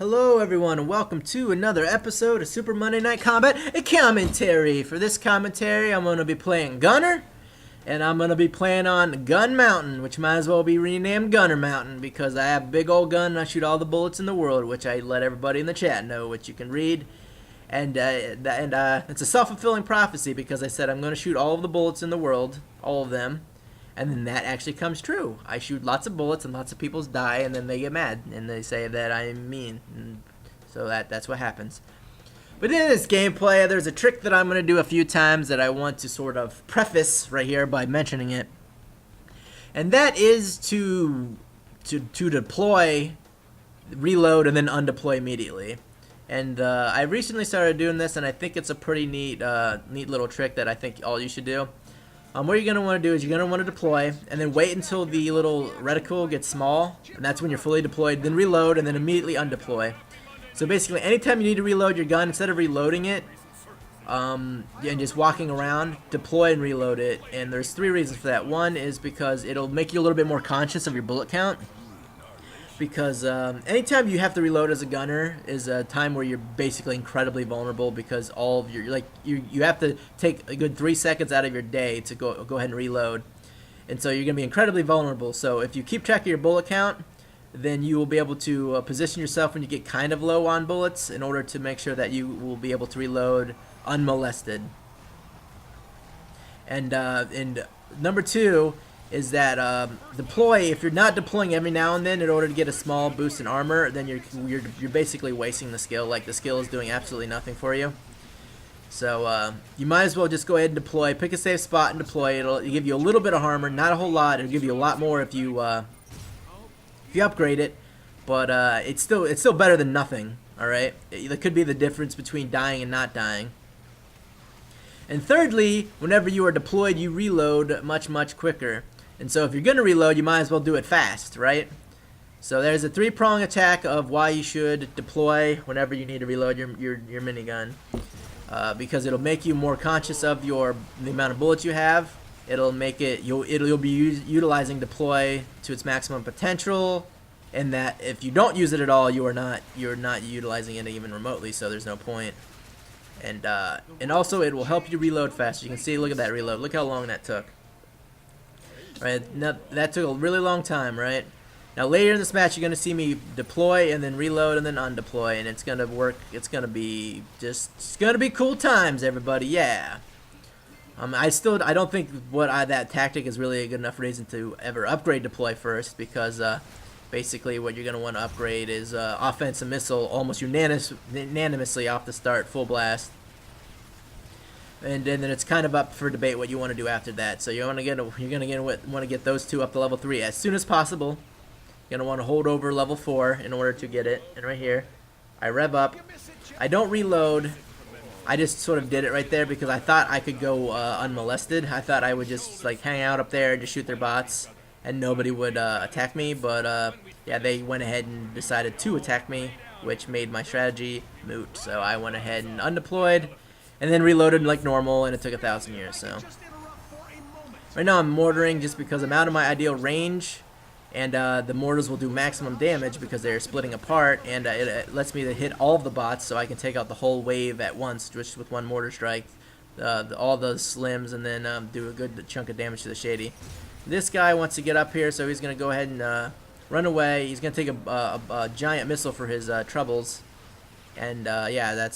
Hello everyone and welcome to another episode of Super Monday Night Combat, a commentary. For this commentary, I'm going to be playing Gunner, and I'm going to be playing on Gun Mountain, which might as well be renamed Gunner Mountain, because I have a big old gun and I shoot all the bullets in the world, which I let everybody in the chat know, which you can read. And it's a self-fulfilling prophecy, because I said I'm going to shoot all of the bullets in the world, all of them. And then that actually comes true. I shoot lots of bullets and lots of people die, and then they get mad and they say that I'm mean. And so that's what happens. But in this gameplay, there's a trick that I'm going to do a few times that I want to sort of preface right here by mentioning it. And that is to deploy, reload, and then undeploy immediately. And I recently started doing this, and I think it's a pretty neat little trick that I think all you should do. What you're going to want to do is you're going to want to deploy, and then wait until the little reticle gets small, and that's when you're fully deployed, then reload, and then immediately undeploy. So basically, anytime you need to reload your gun, instead of reloading it, and just walking around, deploy and reload it. And there's three reasons for that. One is because it'll make you a little bit more conscious of your bullet count. Because anytime you have to reload as a gunner is a time where you're basically incredibly vulnerable, because all of your you have to take a good 3 seconds out of your day to go ahead and reload, and so you're gonna be incredibly vulnerable. So if you keep track of your bullet count, then you will be able to position yourself when you get kind of low on bullets in order to make sure that you will be able to reload unmolested. And number two is that deploy. If you're not deploying every now and then in order to get a small boost in armor, then you're basically wasting the skill. Like, the skill is doing absolutely nothing for you. So you might as well just go ahead and deploy. Pick a safe spot and deploy. It'll give you a little bit of armor, not a whole lot. It'll give you a lot more if you upgrade it, but it's still better than nothing. All right, that could be the difference between dying and not dying. And thirdly, whenever you are deployed, you reload much quicker. And so if you're going to reload, you might as well do it fast, right? So there's a three-prong attack of why you should deploy whenever you need to reload your minigun. Because it'll make you more conscious of the amount of bullets you have. It'll make it you'll be utilizing deploy to its maximum potential, and that if you don't use it at all, you're not utilizing it even remotely. So there's no point. And also it will help you reload faster. You can see, look at that reload. Look how long that took. Right, now, that took a really long time, right? Now later in this match, you're gonna see me deploy and then reload and then undeploy, and it's gonna work. It's gonna be cool times, everybody. Yeah. I don't think that tactic is really a good enough reason to ever upgrade deploy first, because basically what you're gonna want to upgrade is offensive missile almost unanimously off the start, full blast. And then it's kind of up for debate what you want to do after that. So you're gonna want to get those two up to level 3 as soon as possible. You're gonna want to hold over level 4 in order to get it. And right here, I rev up. I don't reload. I just sort of did it right there because I thought I could go unmolested. I thought I would just like hang out up there and just shoot their bots, and nobody would attack me. But yeah, they went ahead and decided to attack me, which made my strategy moot. So I went ahead and undeployed, and then reloaded like normal, and it took 1,000 years. So right now I'm mortaring just because I'm out of my ideal range, and the mortars will do maximum damage because they're splitting apart, and it lets me to hit all of the bots, so I can take out the whole wave at once just with one mortar strike, all the slims, and then do a good chunk of damage to the shady. This guy wants to get up here, so he's going to go ahead and run away. He's going to take a giant missile for his troubles. And yeah,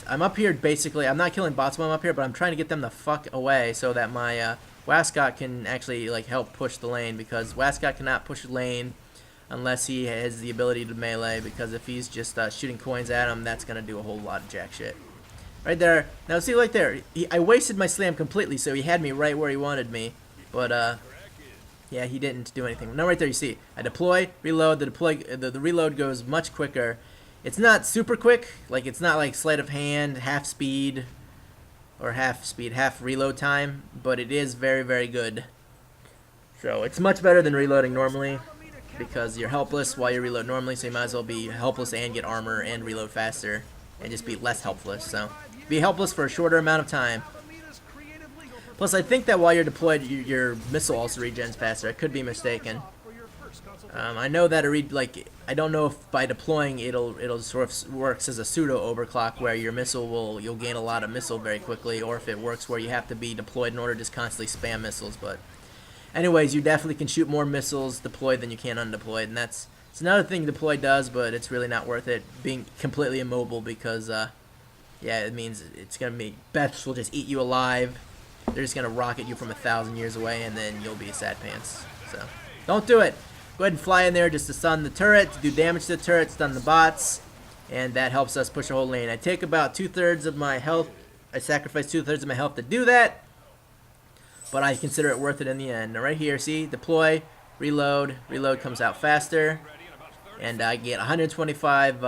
I'm up here basically. I'm not killing bots while I'm up here, but I'm trying to get them the fuck away so that my Wascott can actually like help push the lane, because Wascott cannot push the lane unless he has the ability to melee, because if he's just shooting coins at him, that's going to do a whole lot of jack shit. Right there. Now see, like there, I wasted my slam completely, so he had me right where he wanted me. But yeah, he didn't do anything. Now right there you see, I deploy, reload. The reload goes much quicker. It's not super quick, like it's not like sleight of hand, half speed, half reload time, but it is very good. So it's much better than reloading normally, because you're helpless while you reload normally, so you might as well be helpless and get armor and reload faster, and just be less helpless. So be helpless for a shorter amount of time. Plus, I think that while you're deployed, your missile also regens faster. I could be mistaken. I know that I don't know if by deploying it'll sort of works as a pseudo overclock where your missile you'll gain a lot of missile very quickly, or if it works where you have to be deployed in order to just constantly spam missiles. But anyways, you definitely can shoot more missiles deployed than you can undeployed, and it's another thing deployed does, but it's really not worth it being completely immobile because yeah, it means it's gonna be Beths will just eat you alive. They're just gonna rocket you from 1,000 years away, and then you'll be sad pants. So don't do it. Go ahead and fly in there just to stun the turret, to do damage to the turret, stun the bots, and that helps us push a whole lane. I take about 2/3 of my health. I sacrifice 2/3 of my health to do that, but I consider it worth it in the end. Now right here, see, deploy, reload. Reload comes out faster, and I get 125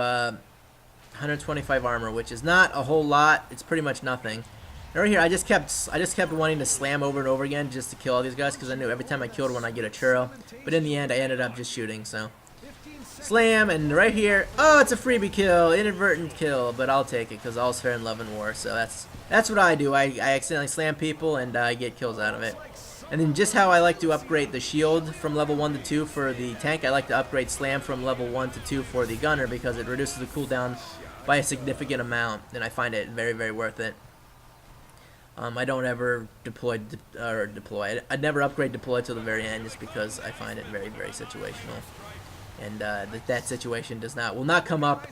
armor, which is not a whole lot. It's pretty much nothing. Right here, I just kept wanting to slam over and over again just to kill all these guys because I knew every time I killed one I get a churro. But in the end, I ended up just shooting. So slam, and right here, oh, it's a freebie kill, inadvertent kill, but I'll take it because all's fair in love and war. So that's what I do. I accidentally slam people and I get kills out of it. And then just how I like to upgrade the shield from level 1 to 2 for the tank, I like to upgrade slam from level 1 to 2 for the gunner because it reduces the cooldown by a significant amount, and I find it very, very worth it. I don't ever deploy. I'd never upgrade deploy till the very end just because I find it very, very situational. And that situation will not come up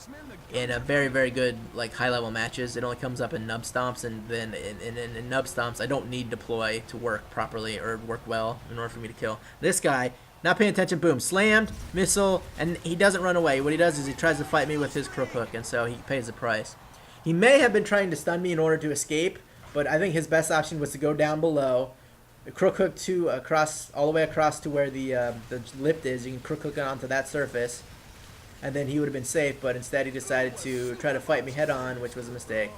in a very, very good high level matches. It only comes up in nub stomps, and then in nub stomps I don't need deploy to work properly or work well in order for me to kill. This guy, not paying attention, boom, slammed, missile, and he doesn't run away. What he does is he tries to fight me with his crook hook, and so he pays the price. He may have been trying to stun me in order to escape, but I think his best option was to go down below, crook hook all the way across to where the lift is. You can crook hook onto that surface, and then he would have been safe. But instead, he decided to try to fight me head on, which was a mistake.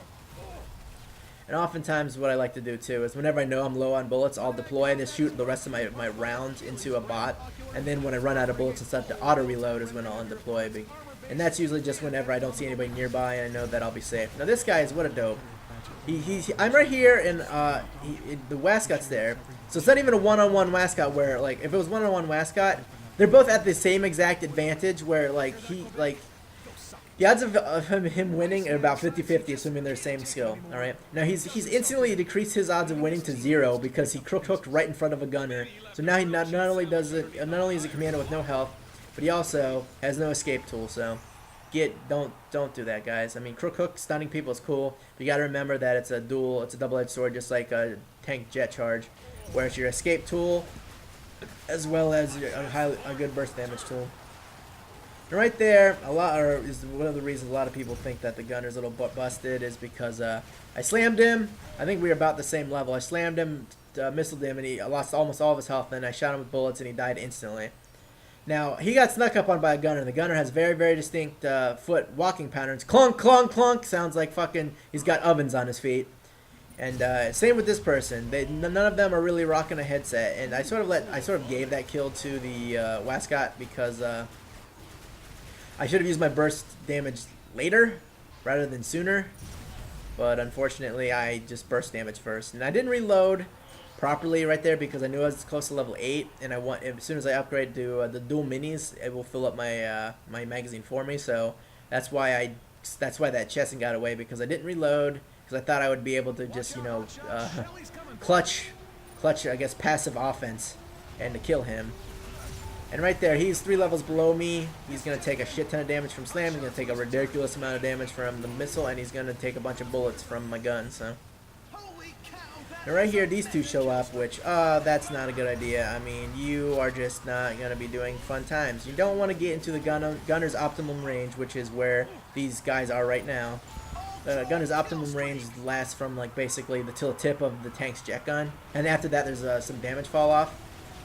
And oftentimes, what I like to do too is whenever I know I'm low on bullets, I'll deploy and just shoot the rest of my rounds into a bot. And then when I run out of bullets and start to auto reload is when I'll undeploy. And that's usually just whenever I don't see anybody nearby and I know that I'll be safe. Now this guy is what a dope. I'm right here, and the Wascot's there. So it's not even a one-on-one Wascot where, if it was one-on-one Wascot, they're both at the same exact advantage where, the odds of him winning are about 50-50, assuming they're the same skill, alright? Now, he's instantly decreased his odds of winning to 0 because he crook hooked right in front of a gunner. So now he not only is a commander with no health, but he also has no escape tool, so... Don't do that, guys. I mean, crook hook stunning people is cool. But you gotta remember that it's a double-edged sword, just like a tank jet charge, where it's your escape tool as well as a good burst damage tool. And right there, is one of the reasons a lot of people think that the gunner's a little busted is because I slammed him. I think we were about the same level. I slammed him, missiled him, and he lost almost all of his health. Then I shot him with bullets, and he died instantly. Now, he got snuck up on by a gunner. The gunner has very, very distinct foot walking patterns. Clunk, clunk, clunk. Sounds like fucking he's got ovens on his feet. And same with this person. None of them are really rocking a headset. And I sort of gave that kill to the Wascot because I should have used my burst damage later rather than sooner. But unfortunately, I just burst damage first. And I didn't reload properly right there because I knew I was close to level 8, and as soon as I upgrade to the dual minis, it will fill up my my magazine for me. So that's why that chesting got away, because I didn't reload because I thought I would be able to just clutch I guess passive offense and to kill him. And right there, he's 3 levels below me. He's gonna take a shit ton of damage from slam. He's gonna take a ridiculous amount of damage from the missile, and he's gonna take a bunch of bullets from my gun. So. And right here, these two show up, which, that's not a good idea. I mean, you are just not going to be doing fun times. You don't want to get into the gunner's optimum range, which is where these guys are right now. The gunner's optimum range lasts from, basically the tip of the tank's jet gun. And after that, there's some damage fall off.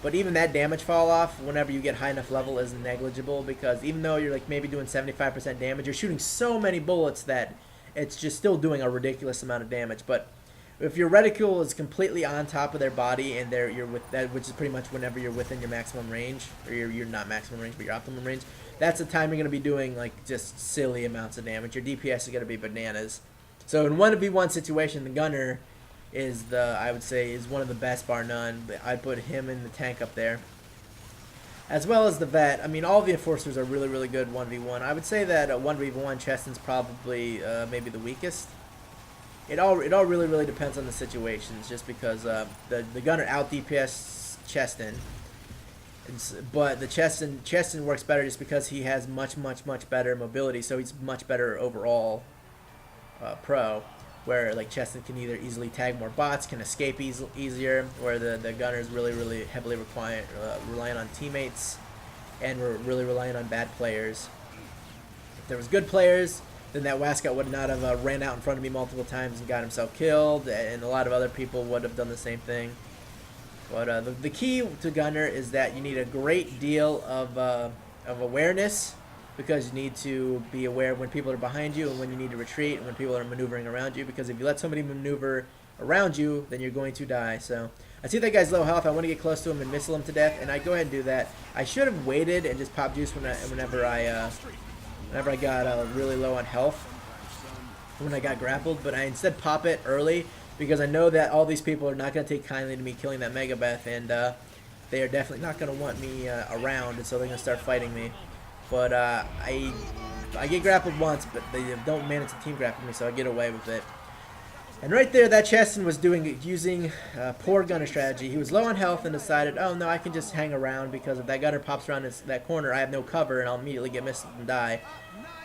But even that damage fall off, whenever you get high enough level, is negligible, because even though you're, maybe doing 75% damage, you're shooting so many bullets that it's just still doing a ridiculous amount of damage. But if your reticule is completely on top of their body and you're with that, which is pretty much whenever you're within your maximum range, or you're not maximum range, but your optimum range, that's the time you're going to be doing just silly amounts of damage. Your DPS is going to be bananas. So in 1v1 situation, the gunner I would say is one of the best, bar none. I'd put him in the tank up there. as well as the vet. I mean, all the enforcers are really, really good 1v1. I would say that 1v1 Cheston's probably maybe the weakest. It all really, really depends on the situations, just because the gunner out DPS Cheston. But the Cheston works better just because he has much better mobility, so he's much better overall pro. Where like Cheston can either easily tag more bots, can escape easier, where the gunner is really heavily relying on teammates, and we're really relying on bad players. If there was good players, then that Wascott would not have ran out in front of me multiple times and got himself killed, and a lot of other people would have done the same thing. But the key to gunner is that you need a great deal of awareness, because you need to be aware of when people are behind you and when you need to retreat and when people are maneuvering around you, because if you let somebody maneuver around you, then you're going to die. So I see that guy's low health. I want to get close to him and missile him to death, and I go ahead and do that. I should have waited and just popped juice whenever I got really low on health when I got grappled, but I instead pop it early because I know that all these people are not going to take kindly to me killing that Megabeth, and they are definitely not going to want me around, and so they're going to start fighting me. But I get grappled once, but they don't manage to team grapple me, so I get away with it. And right there, that Cheston was using poor gunner strategy. He was low on health and decided, oh no, I can just hang around, because if that gunner pops around that corner, I have no cover and I'll immediately get missed and die.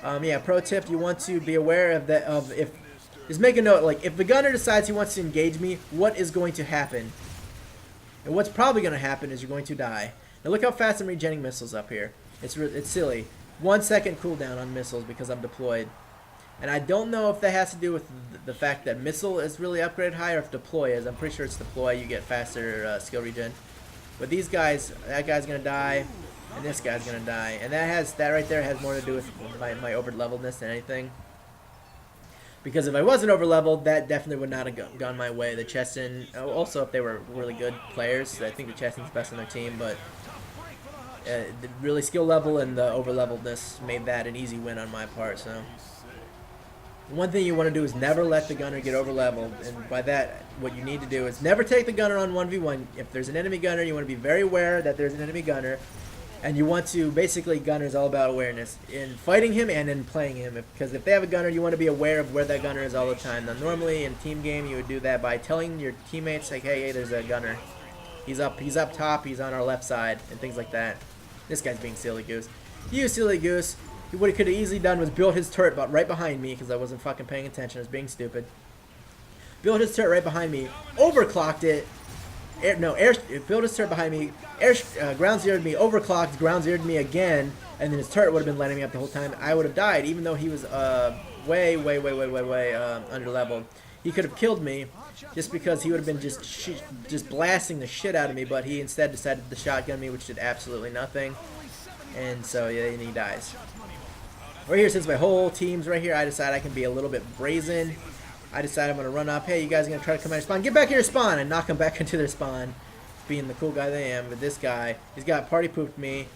Yeah, pro tip: you want to be aware of that. Just make a note, like if the gunner decides he wants to engage me, what is going to happen? And what's probably going to happen is you're going to die. Now look how fast I'm regenerating missiles up here. It's silly. 1 second cooldown on missiles because I'm deployed. And I don't know if that has to do with the fact that missile is really upgraded high, or if deploy is. I'm pretty sure it's deploy. You get faster skill regen. But these guys, that guy's gonna die, and this guy's gonna die, and that right there has more to do with my over-leveledness than anything. Because if I wasn't over-leveled, that definitely would not have gone my way. The Cheston, also if they were really good players, I think the Cheston's best on their team, but the really skill level and the over-leveledness made that an easy win on my part. So one thing you want to do is never let the gunner get over-leveled, and by that, what you need to do is never take the gunner on 1v1. If there's an enemy gunner, you want to be very aware that there's an enemy gunner, and you want to, basically, gunner is all about awareness in fighting him and in playing him. Because if they have a gunner, you want to be aware of where that gunner is all the time. Now normally in team game, you would do that by telling your teammates, like, hey, there's a gunner. He's up top, he's on our left side, and things like that. This guy's being silly goose. You silly goose. What he could have easily done was build his turret right behind me, because I wasn't fucking paying attention. I was being stupid. Build his turret right behind me. Overclocked it. Build his turret behind me. Ground zeroed me. Overclocked. Ground zeroed me again. And then his turret would have been lighting me up the whole time. I would have died, even though he was way underleveled. He could have killed me just because he would have been just blasting the shit out of me, but he instead decided to shotgun me, which did absolutely nothing. And so yeah, and he dies. Right here, since my whole team's right here, I decide I can be a little bit brazen. I decide I'm going to run up. Hey, you guys are going to try to come out of your spawn. Get back in your spawn! And knock them back into their spawn, being the cool guy they am. But this guy, he's got party pooped me.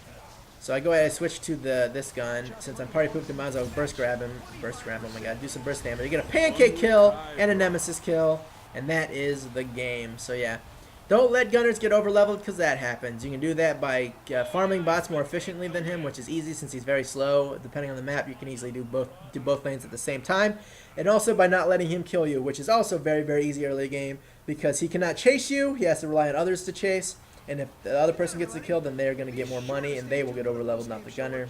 So I go ahead and switch to this gun. Since I'm party pooped him, I might as well burst grab him. Burst grab him, oh my god, do some burst damage. You get a pancake kill and a nemesis kill. And that is the game. So yeah, don't let gunners get over leveled, because that happens. You can do that by farming bots more efficiently than him, which is easy since he's very slow. Depending on the map, you can easily do both lanes at the same time. And also by not letting him kill you, which is also very easy early game, because he cannot chase you. He has to rely on others to chase. And if the other person gets the kill, then they're going to get more money, and they will get over leveled, not the gunner.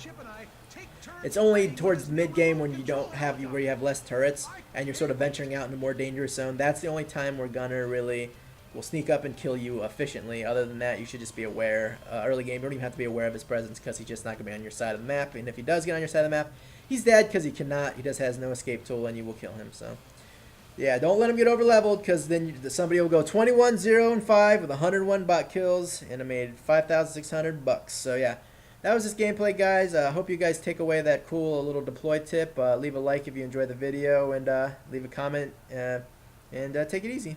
It's only towards mid game when where you have less turrets and you're sort of venturing out in a more dangerous zone. That's the only time where gunner really will sneak up and kill you efficiently. Other than that, you should just be aware. Early game, you don't even have to be aware of his presence, because he's just not going to be on your side of the map. And if he does get on your side of the map, he's dead, because he just has no escape tool, and you will kill him. So yeah, don't let him get over leveled, because then somebody will go 21-0-5 with 101 bot kills, and I made $5,600. So yeah, that was this gameplay, guys. I hope you guys take away that cool little deploy tip. Leave a like if you enjoyed the video, and leave a comment, and take it easy.